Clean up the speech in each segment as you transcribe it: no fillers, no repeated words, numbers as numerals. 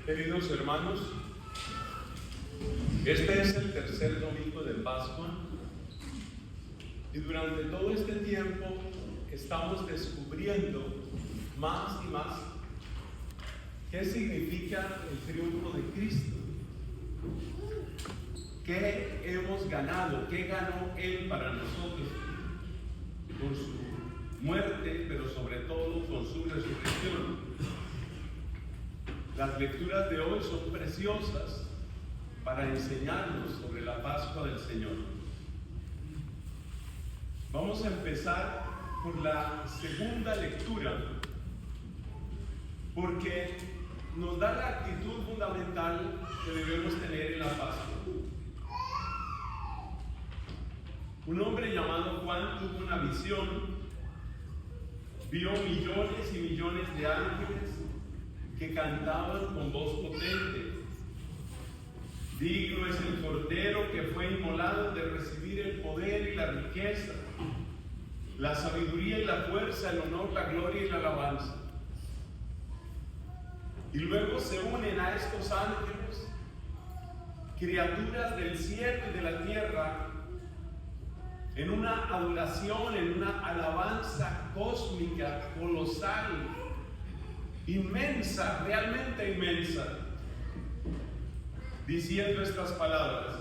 Queridos hermanos, este es el tercer domingo de Pascua y durante todo este tiempo estamos descubriendo más y más qué significa el triunfo de Cristo, qué hemos ganado, qué ganó Él para nosotros con su muerte, pero sobre todo con su resurrección. Las lecturas de hoy son preciosas para enseñarnos sobre la Pascua del Señor. Vamos a empezar por la segunda lectura, porque nos da la actitud fundamental que debemos tener en la Pascua. Un hombre llamado Juan tuvo una visión, vio millones y millones de ángeles que cantaban con voz potente: digno es el Cordero que fue inmolado de recibir el poder y la riqueza, la sabiduría y la fuerza, el honor, la gloria y la alabanza. Y luego se unen a estos ángeles, criaturas del cielo y de la tierra, en una adoración, en una alabanza cósmica, colosal, inmensa, realmente inmensa, diciendo estas palabras: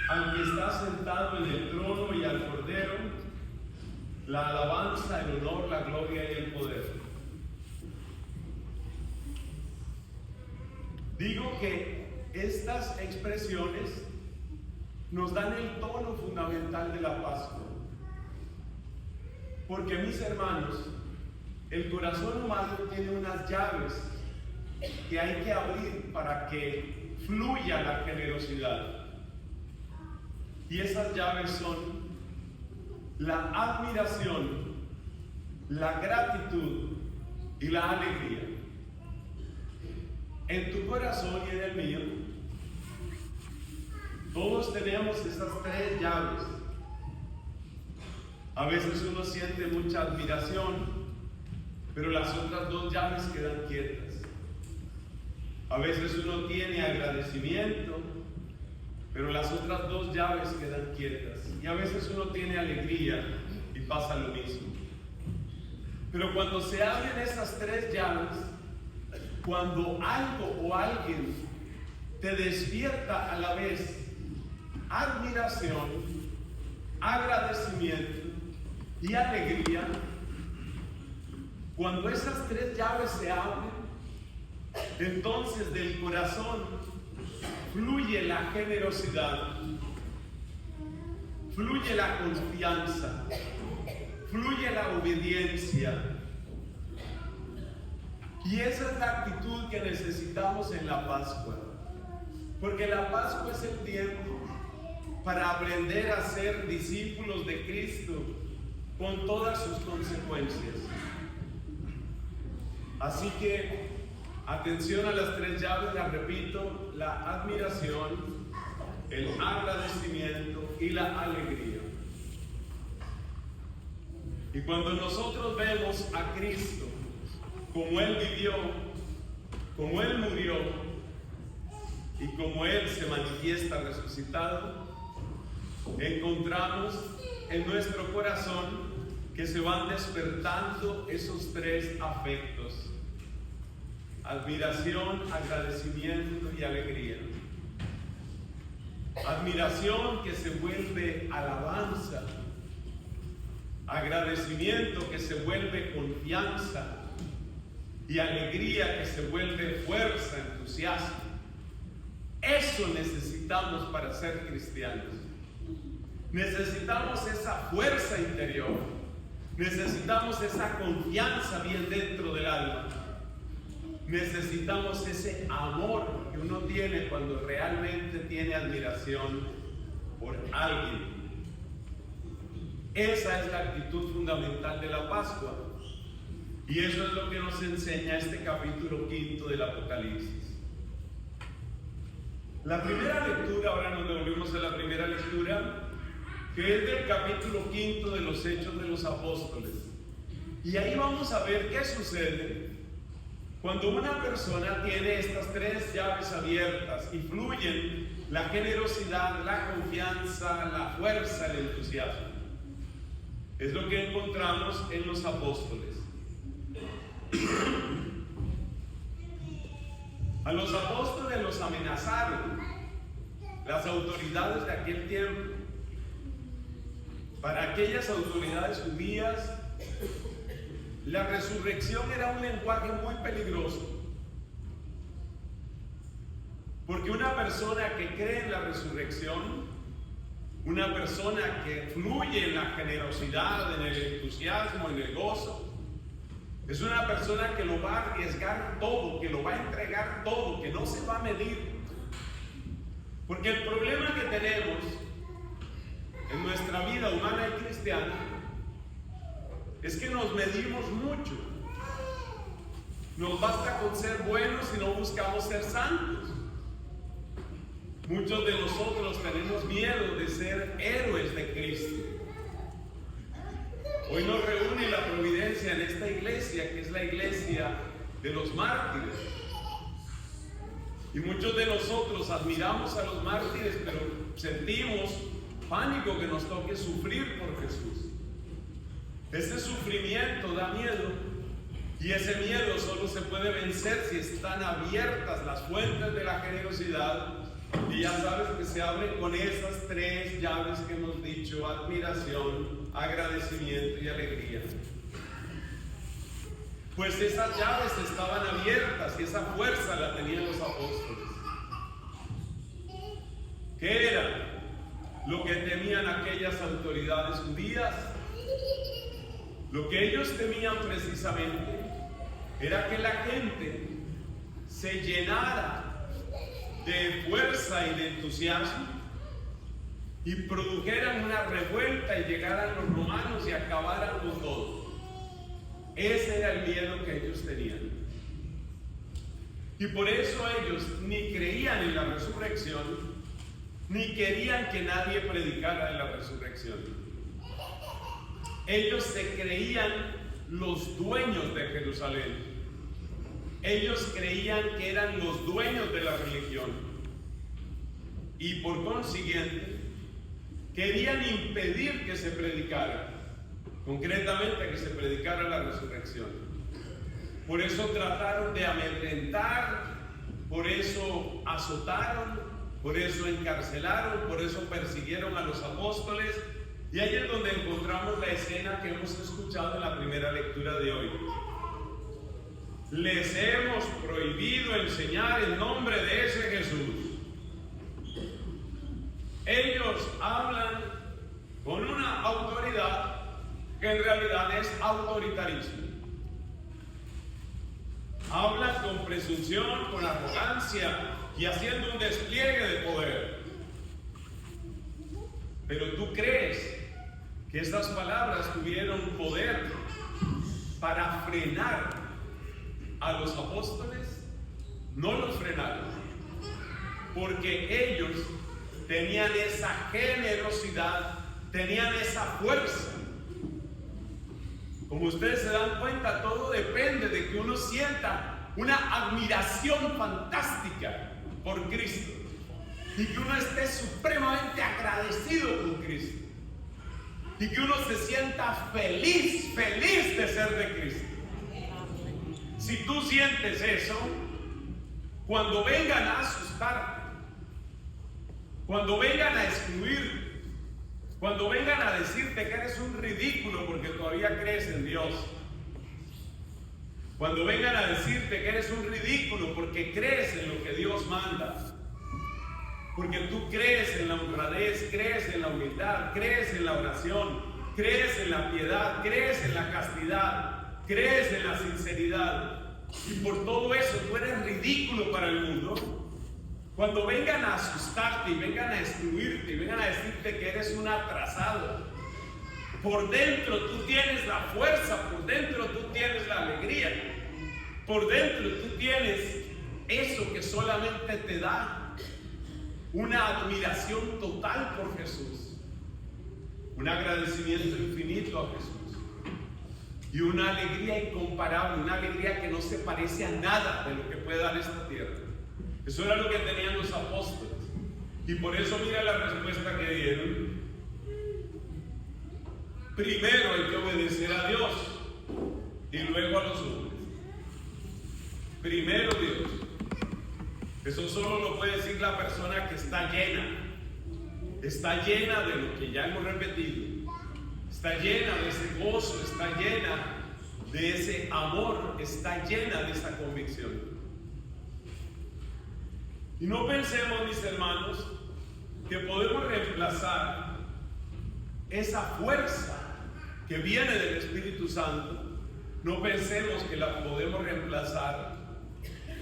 al que está sentado en el trono y al Cordero, la alabanza, el honor, la gloria y el poder. Digo que estas expresiones nos dan el tono fundamental de la Pascua, porque, mis hermanos, el corazón humano tiene unas llaves que hay que abrir para que fluya la generosidad. Y esas llaves son la admiración, la gratitud y la alegría. En tu corazón y en el mío, todos tenemos esas tres llaves. A veces uno siente mucha admiración, pero las otras dos llaves quedan quietas. A veces uno tiene agradecimiento, pero las otras dos llaves quedan quietas. Y a veces uno tiene alegría y pasa lo mismo. Pero cuando se abren esas tres llaves, cuando algo o alguien te despierta a la vez admiración, agradecimiento y alegría, cuando esas tres llaves se abren, entonces del corazón fluye la generosidad, fluye la confianza, fluye la obediencia. Y esa es la actitud que necesitamos en la Pascua, porque la Pascua es el tiempo para aprender a ser discípulos de Cristo con todas sus consecuencias. Así que atención a las tres llaves, las repito: la admiración, el agradecimiento y la alegría. Y cuando nosotros vemos a Cristo como Él vivió, como Él murió y como Él se manifiesta resucitado, encontramos en nuestro corazón que se van despertando esos tres afectos: admiración, agradecimiento y alegría. Admiración que se vuelve alabanza, agradecimiento que se vuelve confianza y alegría que se vuelve fuerza, entusiasmo. Eso necesitamos para ser cristianos. Necesitamos esa fuerza interior, necesitamos esa confianza bien dentro del alma, necesitamos ese amor que uno tiene cuando realmente tiene admiración por alguien. Esa es la actitud fundamental de la Pascua, y eso es lo que nos enseña este capítulo 5 del Apocalipsis. La primera lectura, ahora nos devolvemos a la primera lectura, que es del capítulo 5 de los Hechos de los Apóstoles. Y ahí vamos a ver qué sucede Cuando una persona tiene estas tres llaves abiertas y fluyen la generosidad, la confianza, la fuerza, el entusiasmo. Es lo que encontramos en los apóstoles. A los apóstoles los amenazaron las autoridades de aquel tiempo. Para aquellas autoridades judías, la resurrección era un lenguaje muy peligroso. Porque una persona que cree en la resurrección, una persona que fluye en la generosidad, en el entusiasmo, en el gozo, es una persona que lo va a arriesgar todo, que lo va a entregar todo, que no se va a medir. Porque el problema que tenemos en nuestra vida humana y cristiana es que nos medimos mucho. Nos basta con ser buenos y no buscamos ser santos. Muchos de nosotros tenemos miedo de ser héroes de Cristo. Hoy nos reúne la providencia en esta iglesia, que es la iglesia de los mártires. Y muchos de nosotros admiramos a los mártires, pero sentimos pánico que nos toque sufrir por Jesús. Ese sufrimiento da miedo, y ese miedo solo se puede vencer si están abiertas las fuentes de la generosidad. Y ya sabes que se abre con esas tres llaves que hemos dicho: admiración, agradecimiento y alegría. Pues esas llaves estaban abiertas y esa fuerza la tenían los apóstoles. ¿Qué era lo que temían aquellas autoridades judías? Lo que ellos temían precisamente era que la gente se llenara de fuerza y de entusiasmo y produjeran una revuelta y llegaran los romanos y acabaran con todo. Ese era el miedo que ellos tenían. Y por eso ellos ni creían en la resurrección, ni querían que nadie predicara de la resurrección. Ellos se creían los dueños de Jerusalén. Ellos creían que eran los dueños de la religión. Y por consiguiente, querían impedir que se predicara, concretamente que se predicara la resurrección. Por eso trataron de amedrentar, por eso azotaron, por eso encarcelaron, por eso persiguieron a los apóstoles. Y ahí es donde encontramos la escena que hemos escuchado en la primera lectura de hoy. Les hemos prohibido enseñar el nombre de ese Jesús. Ellos hablan con una autoridad que en realidad es autoritarismo. Hablan con presunción, con arrogancia y haciendo un despliegue de poder. Pero tú crees que estas palabras tuvieron poder para frenar a los apóstoles. No los frenaron, porque ellos tenían esa generosidad, tenían esa fuerza. Como ustedes se dan cuenta, todo depende de que uno sienta una admiración fantástica por Cristo y que uno esté supremamente agradecido con Cristo y que uno se sienta feliz de ser de Cristo. Si tú sientes eso, cuando vengan a asustarte, cuando vengan a excluirte, cuando vengan a decirte que eres un ridículo porque todavía crees en Dios, cuando vengan a decirte que eres un ridículo porque crees en lo que Dios manda, porque tú crees en la honradez, crees en la humildad, crees en la oración, crees en la piedad, crees en la castidad, crees en la sinceridad, y por todo eso tú eres ridículo para el mundo. Cuando vengan a asustarte y vengan a excluirte y vengan a decirte que eres un atrasado, por dentro tú tienes la fuerza, por dentro tú tienes la alegría, por dentro tú tienes eso que solamente te da una admiración total por Jesús, un agradecimiento infinito a Jesús. y una alegría incomparable, una alegría que no se parece a nada de lo que puede dar esta tierra. Eso era lo que tenían los apóstoles. Y por eso mira la respuesta que dieron. Primero hay que obedecer a Dios y luego a los hombres. Primero Dios. Eso solo lo puede decir la persona que está llena. Está llena de lo que ya hemos repetido. Está llena de ese gozo, está llena de ese amor, está llena de esa convicción. Y no pensemos, mis hermanos, que podemos reemplazar esa fuerza que viene del Espíritu Santo. No pensemos que la podemos reemplazar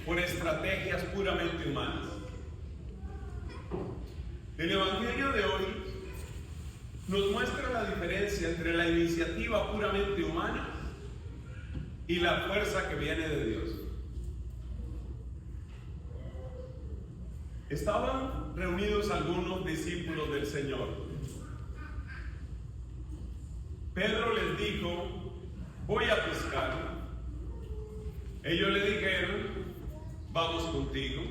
por estrategias puramente humanas. El Evangelio de hoy nos muestra la diferencia entre la iniciativa puramente humana y la fuerza que viene de Dios. Estaban reunidos algunos discípulos del Señor. Pedro les dijo: voy a pescar. Ellos le dijeron: vamos contigo.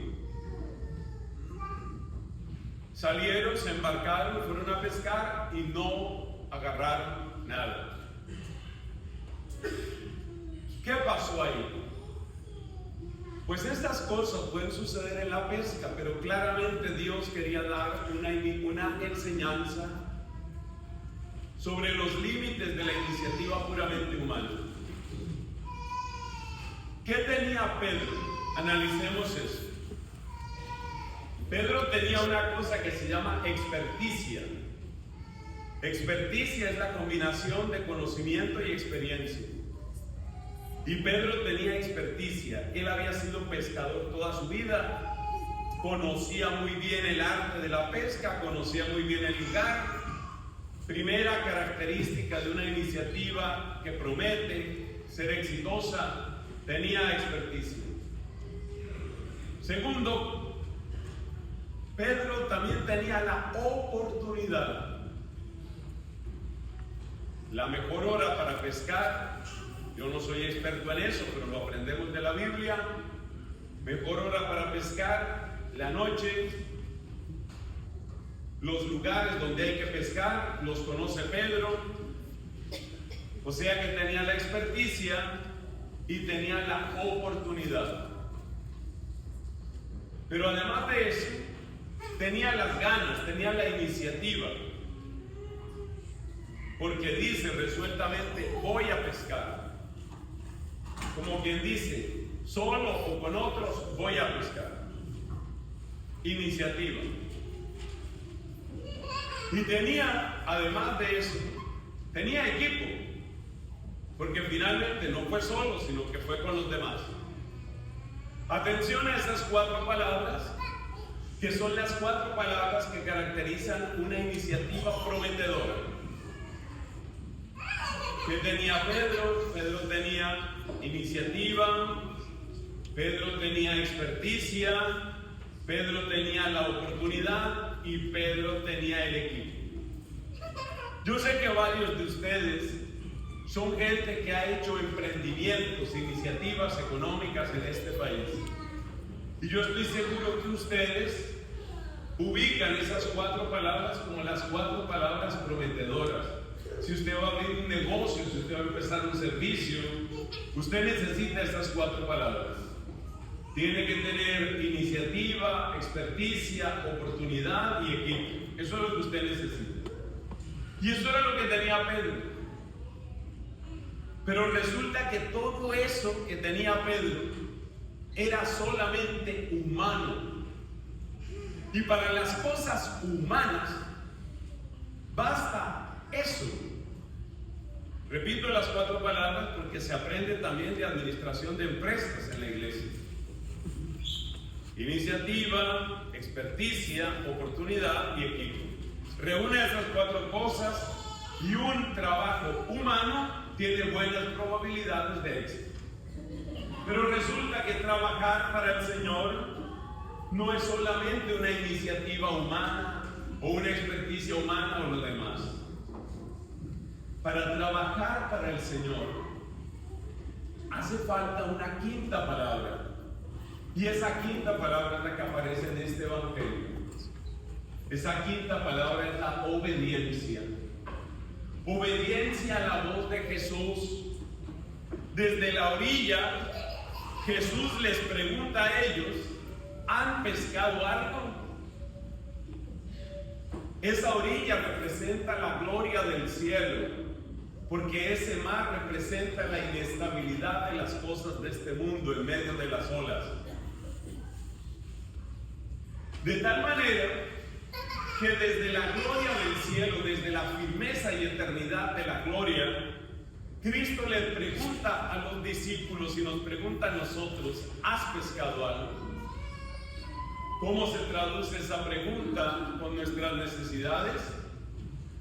Salieron, se embarcaron, fueron a pescar y no agarraron nada. ¿Qué pasó ahí? Pues estas cosas pueden suceder en la pesca, pero claramente Dios quería dar una enseñanza sobre los límites de la iniciativa puramente humana. ¿Qué tenía Pedro? Analicemos eso. Pedro tenía una cosa que se llama experticia. Experticia es la combinación de conocimiento y experiencia. Y Pedro tenía experticia. Él había sido pescador toda su vida. Conocía muy bien el arte de la pesca, conocía muy bien el lugar. Primera característica de una iniciativa que promete ser exitosa: tenía experticia. Segundo, Pedro también tenía la oportunidad. La mejor hora para pescar, yo no soy experto en eso, pero lo aprendemos de la Biblia. Mejor hora para pescar, la noche. Los lugares donde hay que pescar los conoce Pedro. O sea que tenía la experticia y tenía la oportunidad. Pero además de eso, tenía las ganas, tenía la iniciativa. Porque dice resueltamente: voy a pescar. Como quien dice, solo o con otros voy a pescar. Iniciativa. Y tenía, además de eso, tenía equipo. Porque finalmente no fue solo, sino que fue con los demás. Atención a esas 4 palabras, que son las 4 palabras que caracterizan una iniciativa prometedora. ¿Qué tenía Pedro? Pedro tenía iniciativa, Pedro tenía experticia, Pedro tenía la oportunidad y Pedro tenía el equipo. Yo sé que varios de ustedes son gente que ha hecho emprendimientos, iniciativas económicas en este país. Y yo estoy seguro que ustedes ubican esas 4 palabras como las 4 palabras prometedoras. Si usted va a abrir un negocio, si usted va a empezar un servicio, usted necesita estas 4 palabras. Tiene que tener iniciativa, experticia, oportunidad y equipo. Eso es lo que usted necesita. Y eso era lo que tenía Pedro. Pero resulta que todo eso que tenía Pedro era solamente humano. Y para las cosas humanas basta eso. Repito las 4 palabras porque se aprende también de administración de empresas en la iglesia. Iniciativa, experticia, oportunidad y equipo. Reúne esas 4 cosas y un trabajo humano tiene buenas probabilidades de éxito. Pero resulta que trabajar para el Señor no es solamente una iniciativa humana o una experticia humana o lo demás. Para trabajar para el Señor hace falta una quinta palabra. Y esa quinta palabra es la que aparece en este evangelio. Esa quinta palabra es la obediencia. Obediencia a la voz de Jesús. Desde la orilla, Jesús les pregunta a ellos: ¿han pescado algo? Esa orilla representa la gloria del cielo, porque ese mar representa la inestabilidad de las cosas de este mundo en medio de las olas. De tal manera que desde la gloria del cielo, desde la firmeza y eternidad de la gloria, Cristo le pregunta a los discípulos y nos pregunta a nosotros: ¿has pescado algo? ¿Cómo se traduce esa pregunta con nuestras necesidades?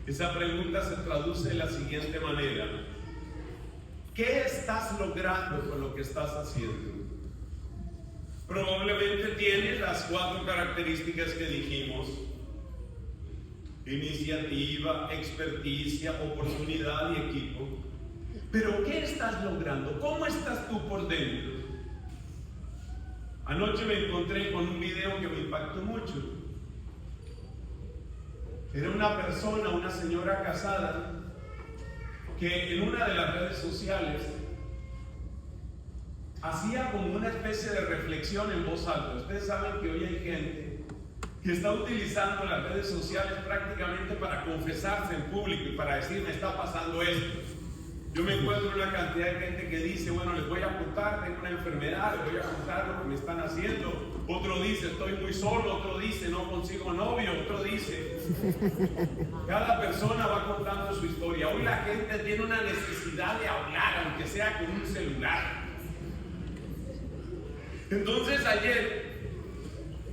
Esa pregunta se traduce de la siguiente manera: ¿qué estás logrando con lo que estás haciendo? Probablemente tienes las 4 características que dijimos: iniciativa, experticia, oportunidad y equipo. Pero ¿qué estás logrando? ¿Cómo estás tú por dentro? Anoche me encontré con un video que me impactó mucho. Era una persona, una señora casada, que en una de las redes sociales hacía como una especie de reflexión en voz alta. Ustedes saben que hoy hay gente que está utilizando las redes sociales prácticamente para confesarse en público y para decir: me está pasando esto. Yo me encuentro una cantidad de gente que dice: bueno, les voy a contar, tengo una enfermedad, les voy a contar lo que me están haciendo. Otro dice: estoy muy solo. Otro dice: no consigo novio. Otro dice... Cada persona va contando su historia. Hoy la gente tiene una necesidad de hablar, aunque sea con un celular. Entonces ayer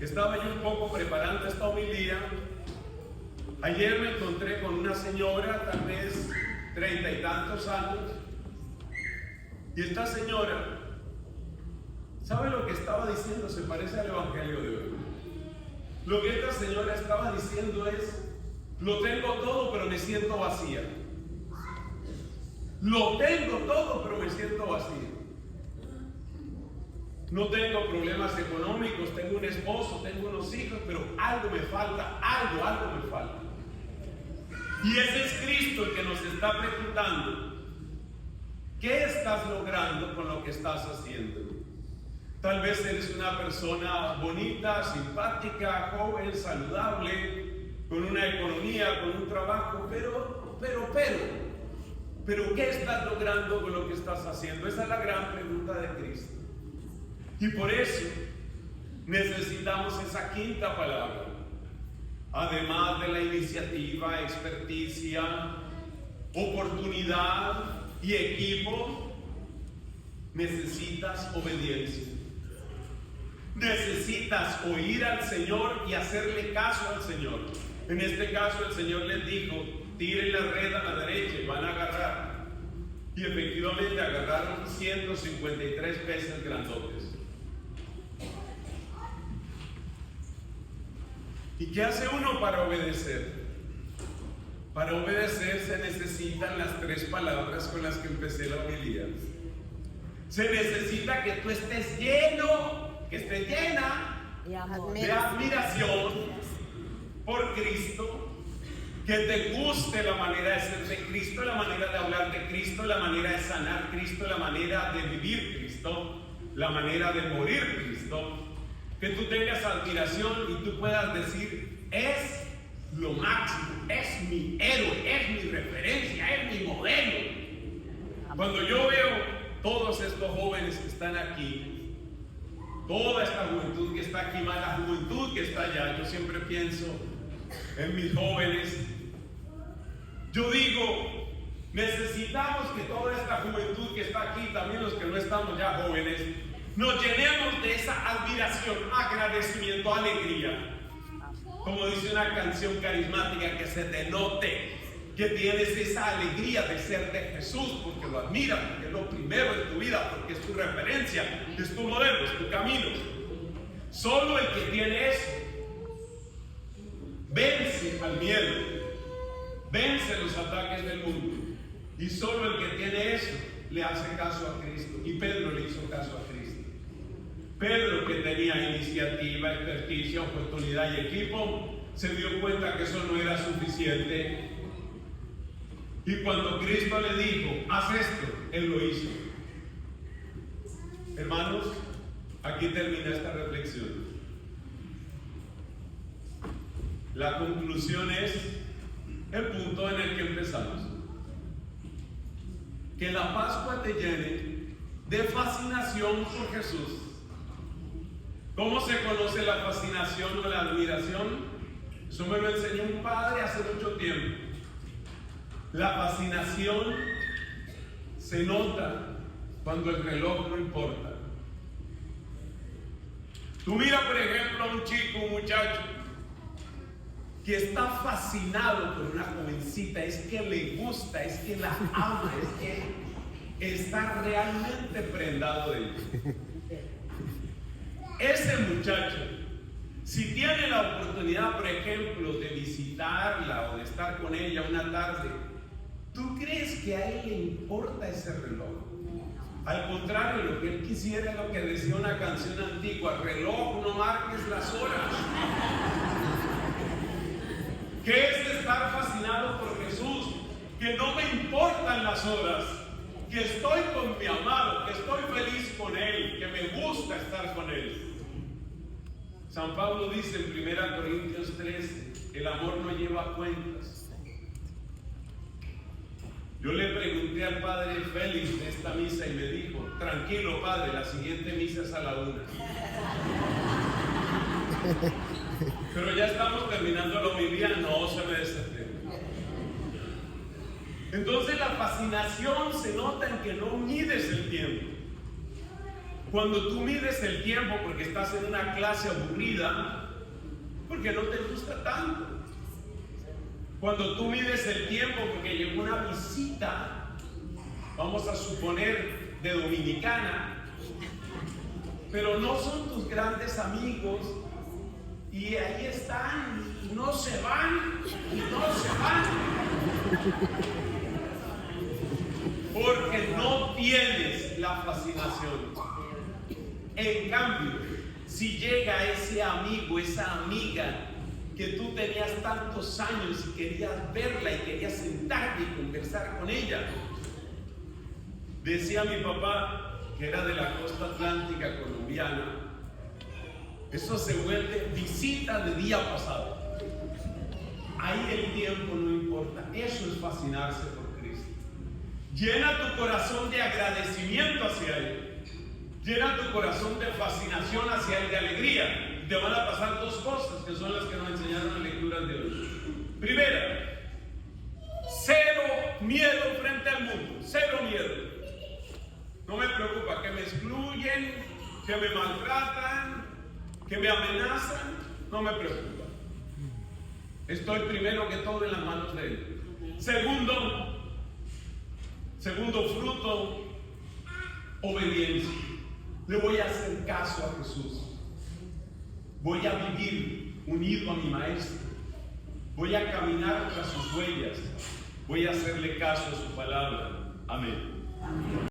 estaba yo un poco preparando esta homilía. Ayer me encontré con una señora, tal vez 30 y tantos años, y esta señora, ¿sabe lo que estaba diciendo? Se parece al evangelio de hoy. Lo que esta señora estaba diciendo es: lo tengo todo, pero me siento vacía. Lo tengo todo, pero me siento vacía. No tengo problemas económicos, tengo un esposo, tengo unos hijos, pero algo me falta, algo me falta. Y ese es Cristo el que nos está preguntando: ¿qué estás logrando con lo que estás haciendo? Tal vez eres una persona bonita, simpática, joven, saludable, con una economía, con un trabajo, pero, ¿qué estás logrando con lo que estás haciendo? Esa es la gran pregunta de Cristo. Y por eso necesitamos esa quinta palabra. Además de la iniciativa, experticia, oportunidad y equipo, necesitas obediencia. Necesitas oír al Señor y hacerle caso al Señor. En este caso el Señor les dijo: tiren la red a la derecha y van a agarrar. Y efectivamente agarraron 153 peces grandotes. ¿Y qué hace uno para obedecer? Para obedecer se necesitan las 3 palabras con las que empecé la homilía. Se necesita que tú estés lleno, que estés llena de admiración por Cristo, que te guste la manera de ser de Cristo, la manera de hablar de Cristo, la manera de sanar Cristo, la manera de vivir Cristo, la manera de morir Cristo. Que tú tengas admiración y tú puedas decir: es lo máximo, es mi héroe, es mi referencia, es mi modelo. Cuando yo veo todos estos jóvenes que están aquí, toda esta juventud que está aquí, más la juventud que está allá, yo siempre pienso en mis jóvenes. Yo digo: necesitamos que toda esta juventud que está aquí, también los que no estamos ya jóvenes, nos llenemos de esa admiración, agradecimiento, alegría. Como dice una canción carismática, que se te note que tienes esa alegría de ser de Jesús, porque lo admiras, porque es lo primero en tu vida, porque es tu referencia, es tu modelo, es tu camino. Solo el que tiene eso vence al miedo, vence los ataques del mundo. Y solo el que tiene eso le hace caso a Cristo. Y Pedro le hizo caso a Cristo. Pedro, que tenía iniciativa, experticia, oportunidad y equipo, se dio cuenta que eso no era suficiente. Y cuando Cristo le dijo, haz esto, él lo hizo. Hermanos, aquí termina esta reflexión. La conclusión es el punto en el que empezamos. Que la Pascua te llene de fascinación por Jesús. ¿Cómo se conoce la fascinación o la admiración? Eso me lo enseñó un padre hace mucho tiempo. La fascinación se nota cuando el reloj no importa. Tú mira, por ejemplo, a un chico, un muchacho que está fascinado por una jovencita, es que le gusta, es que la ama, es que está realmente prendado de ella. Ese muchacho, si tiene la oportunidad, por ejemplo, de visitarla o de estar con ella una tarde, ¿tú crees que a él le importa ese reloj? Al contrario, lo que él quisiera es lo que decía una canción antigua: reloj, no marques las horas. ¿Qué es estar fascinado por Jesús? Que no me importan las horas, que estoy con mi amado, que estoy feliz con Él, que me gusta estar con Él. San Pablo dice en 1 Corintios 13, el amor no lleva cuentas. Yo le pregunté al padre Félix de esta misa y me dijo, tranquilo padre, la siguiente misa es a la 1. Pero ya estamos terminando la homilía, no se me desespere. Entonces la fascinación se nota en que no mides el tiempo. Cuando tú mides el tiempo porque estás en una clase aburrida, porque no te gusta tanto. Cuando tú mides el tiempo porque llegó una visita, vamos a suponer de dominicana, pero no son tus grandes amigos y ahí están y no se van y no se van. Porque no tienes la fascinación. En cambio, si llega ese amigo, esa amiga que tú tenías tantos años y querías verla y querías sentarte y conversar con ella. Decía mi papá, que era de la costa atlántica colombiana, eso se vuelve visita de día pasado. Ahí el tiempo no importa. Eso es fascinarse por Cristo. Llena tu corazón de agradecimiento hacia Él. Llena tu corazón de fascinación hacia Él, de alegría. Te van a pasar dos cosas que son las que nos enseñaron en lecturas de hoy. Primera, cero miedo frente al mundo. Cero miedo. No me preocupa que me excluyen, que me maltratan, que me amenazan. No me preocupa. Estoy primero que todo en las manos de Él. Segundo fruto, obediencia. Le voy a hacer caso a Jesús. Voy a vivir unido a mi Maestro. Voy a caminar tras sus huellas. Voy a hacerle caso a su palabra. Amén. Amén.